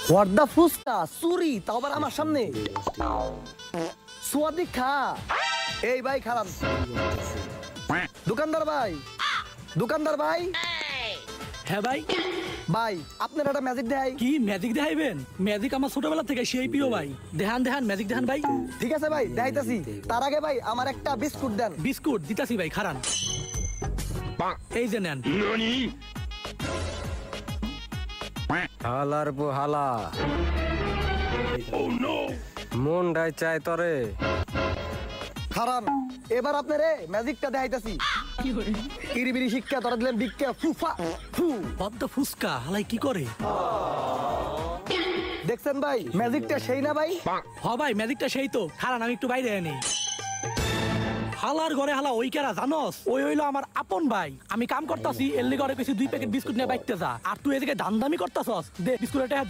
Wardah ফুসকা চুরি তাও আবার আমার সামনে সোয়াদি খা। এই ভাই খারাপ দোকানদার ভাই, দোকানদার ভাই। হ্যাঁ ভাই। ভাই আপনার একটা ম্যাজিক দেখাই। কি ম্যাজিক দেখাইবেন? ম্যাজিক আমার ছোটবেলা থেকে সেই প্রিয় ভাই। দেখান দেখান ম্যাজিক দেখান ভাই। ঠিক আছে ভাই দেখাইতাছি, তার আগে ভাই আমার একটা বিস্কুট দেন। বিস্কুট দিতাছি ভাই, খারান। এই যে নেন। হালার হালা মন ডাই চাই তরে খারান এবার আপনারে ম্যাজিকটা দেখাইতাছি। কিরিবিরি শিক্ষা তোরা দিলেন ভিক্ষা ফুফা ফু। পদ্ম ফুসকা হালাই কি করে? দেখছেন ভাই ম্যাজিকটা সেই না ভাই? হ ভাই ম্যাজিকটা সেই তো। খারান আমি একটু বাইরে আনি। হালার ঘরে হালা ওই কেরা জানোস? ওই হইলো আমার আপন ভাই। আমি কাম করতাছি এর লিগে ওরে কইছি 2 প্যাকেট বিস্কুট নিয়ে বাইতে যা, আর তুই এদিকে দামদামি করতাছস। দে বিস্কুট এটা দে।